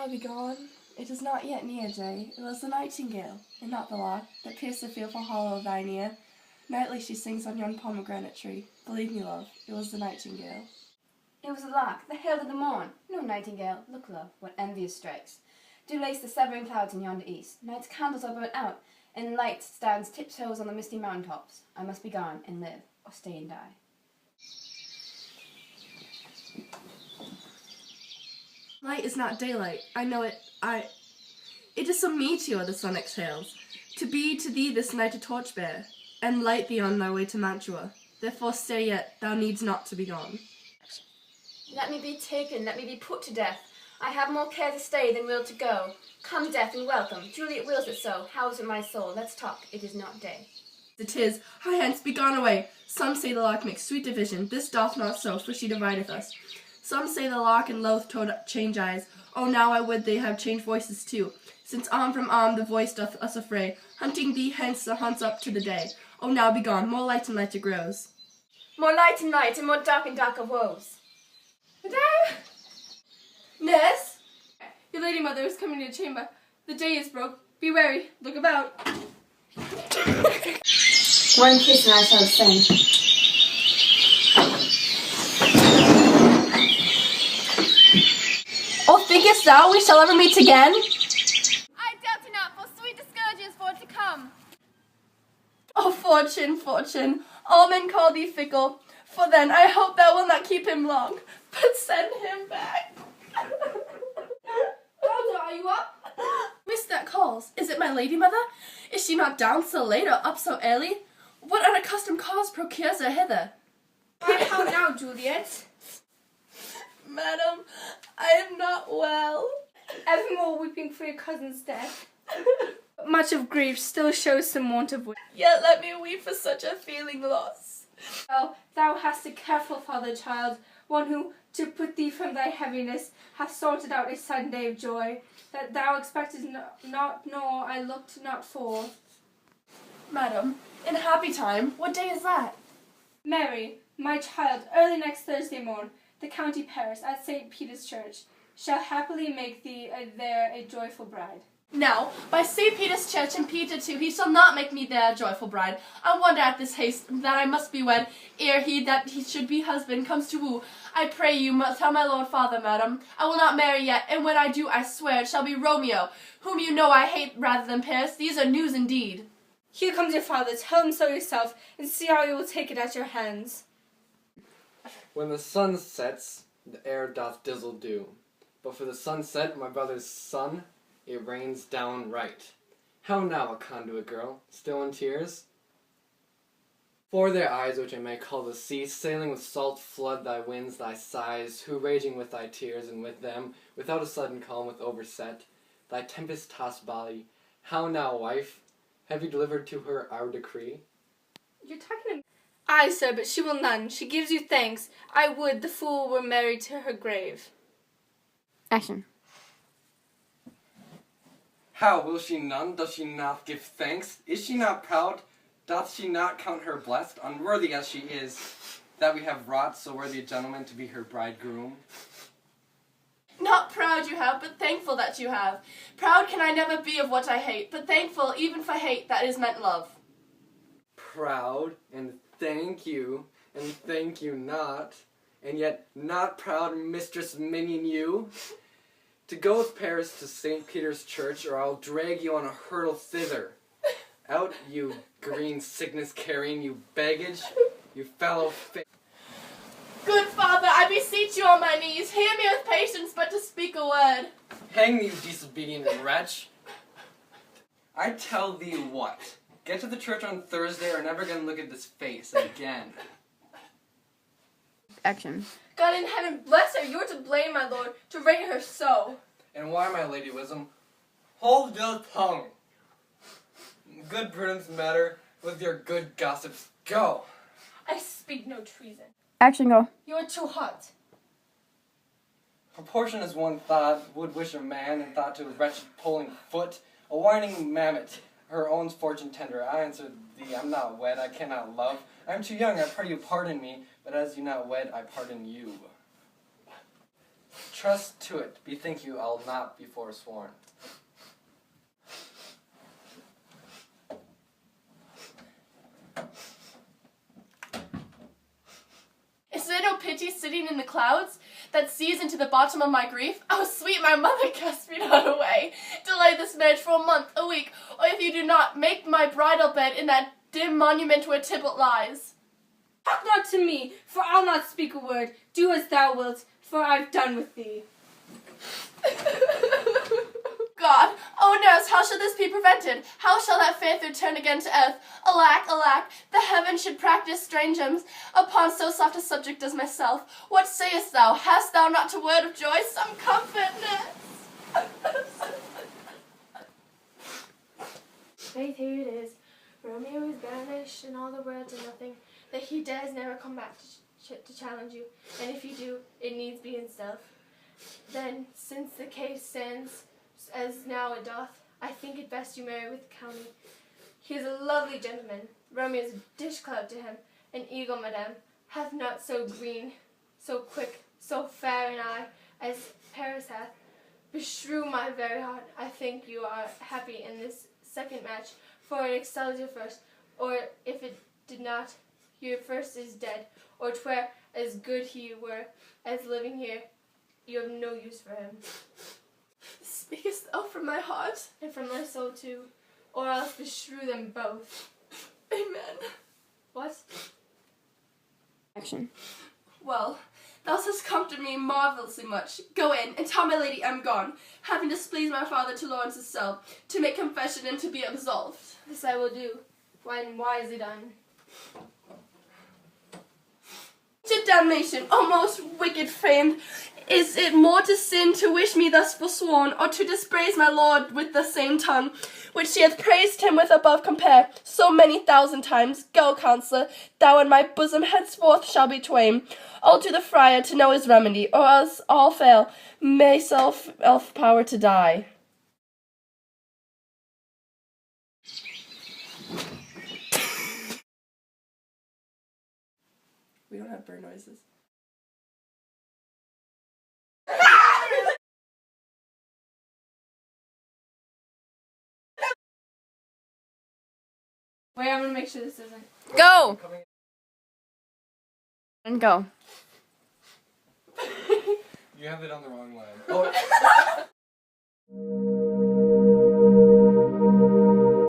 now be gone? It is not yet near day. It was the nightingale, and not the lark, that pierced the fearful hollow of thine ear. Nightly she sings on yon pomegranate tree. Believe me, love, it was the nightingale. It was the lark that hailed at the morn. No nightingale. Look, love, what envious strikes. Do lace the severing clouds in yonder east. Night's candles are burnt out, and light stands tiptoes on the misty mountain tops. I must be gone and live, or stay and die. Light is not daylight. I know it. It is some meteor the sun exhales. To be to thee this night a torch bear, and light thee on thy way to Mantua. Therefore stay yet, thou needs not to be gone. Let me be taken, let me be put to death. I have more care to stay than will to go. Come, death, and welcome. Juliet wills it so. How is it my soul? Let's talk. It is not day. It is. Hie hence, be gone away. Some say the lark makes sweet division. This doth not so, for she divideth us. Some say the lark and loath toad change eyes. Oh, now I would they have changed voices too. Since arm from arm the voice doth us affray, hunting thee hence the hunts up to the day. Oh, now be gone. More light and lighter grows. More light and light, and more dark and darker woes. Madame! Ness? Your lady mother is coming to the chamber. The day is broke. Be wary. Look about. One kiss and I shall sing. Oh, thinkest thou we shall ever meet again? I doubt it not, for sweet discourages for to come. Oh, fortune, fortune, all men call thee fickle. For then I hope thou wilt not keep him long, but send him back. Elder, are you up? Miss that calls. Is it my lady mother? Is she not down so late or up so early? What unaccustomed cause procures her hither? Why, how now, Juliet? Madam, I am not well. Evermore weeping for your cousin's death. Much of grief still shows some want of wit. Yet let me weep for such a feeling loss. Well, thou hast a careful father, child, one who, to put thee from thy heaviness, hath sorted out a sudden day of joy, that thou expectedst not, nor I looked not for. Madam, in happy time, what day is that? Mary, my child, early next Thursday morn, the county parish at St. Peter's Church, shall happily make thee there a joyful bride. No, by St. Peter's Church and Peter too, he shall not make me there a joyful bride. I wonder at this haste that I must be wed, ere he that he should be husband comes to woo. I pray you, tell my lord father, madam, I will not marry yet, and when I do, I swear it shall be Romeo, whom you know I hate rather than Paris. These are news indeed. Here comes your father, tell him so yourself, and see how he will take it at your hands. When the sun sets, the air doth dizzle dew. But for the sunset, my brother's son, it rains down right. How now, a conduit girl, still in tears? For their eyes, which I may call the sea, sailing with salt flood thy winds, thy sighs, who raging with thy tears, and with them, without a sudden calm, with overset, thy tempest-tossed body. How now, wife, have you delivered to her our decree? You're talking to... Aye, sir, but she will none. She gives you thanks. I would the fool were married to her grave. Action. How, will she none? Does she not give thanks? Is she not proud? Doth she not count her blessed, unworthy as she is, that we have wrought so worthy a gentleman to be her bridegroom? Not proud you have, but thankful that you have. Proud can I never be of what I hate, but thankful even for hate that is meant love. Proud, and thank you not, and yet not proud, mistress minion you. To go with Paris to St. Peter's Church, or I'll drag you on a hurdle thither. Out, you green sickness carrying, you baggage, you fellow Good father, I beseech you on my knees, hear me with patience, but to speak a word. Hang you disobedient wretch. I tell thee what, get to the church on Thursday or never gonna look at this face again. Action. God in heaven bless her. You're to blame, my lord, to rate her so. And why, my lady wisdom? Hold your tongue. Good prudence matter with your good gossips. Go. I speak no treason. Action, go. You're too hot. Proportion as one thought would wish a man, and thought to a wretched pulling foot, a whining mammet, her own fortune tender. I answer thee, I'm not wed, I cannot love. I am too young, I pray you pardon me, but as you not wed, I pardon you. Trust to it. Bethink you, I'll not be forsworn. Is there no pity sitting in the clouds that sees into the bottom of my grief? Oh, sweet my mother, cast me not away. Delay this marriage for a month, a week, or if you do not, make my bridal bed in that dim monument where Tybalt lies. Talk not to me, for I'll not speak a word. Do as thou wilt, for I've done with thee. God, oh nurse, how shall this be prevented? How shall that faith return again to earth? Alack, alack, the heaven should practice strangedoms upon so soft a subject as myself. What sayest thou? Hast thou not a word of joy? Some comfort, nurse. Faith, here it is. Romeo is banished, and all the world to nothing, that he dares never come back to challenge you, and if you do, it needs be in stealth. Then, since the case stands as now it doth, I think it best you marry with Kellyn. He is a lovely gentleman. Romeo is a dish-clout to him, an eagle, madame, hath not so green, so quick, so fair an eye as Paris hath. Beshrew my very heart, I think you are happy in this second match, for it excels your first, or if it did not, your first is dead, or 'twere as good he were as living here. You have no use for him. Speakest thou from thy heart? And from my soul too, or else beshrew them both. Amen. What? Action. Well, thou hast comforted me marvellously much. Go in, and tell my lady I'm gone, having displeased my father to Lawrence's cell, to make confession and to be absolved. This I will do, when wisely done. To damnation, O most wicked famed, is it more to sin to wish me thus forsworn, or to dispraise my lord with the same tongue, which she hath praised him with above compare, so many thousand times? Go, counsellor, thou and my bosom henceforth shall be twain. I'll to the friar to know his remedy, or else all fail, may self power to die. We don't have bird noises. Wait, I'm gonna make sure this isn't. Go! And go. You have it on the wrong line. Oh.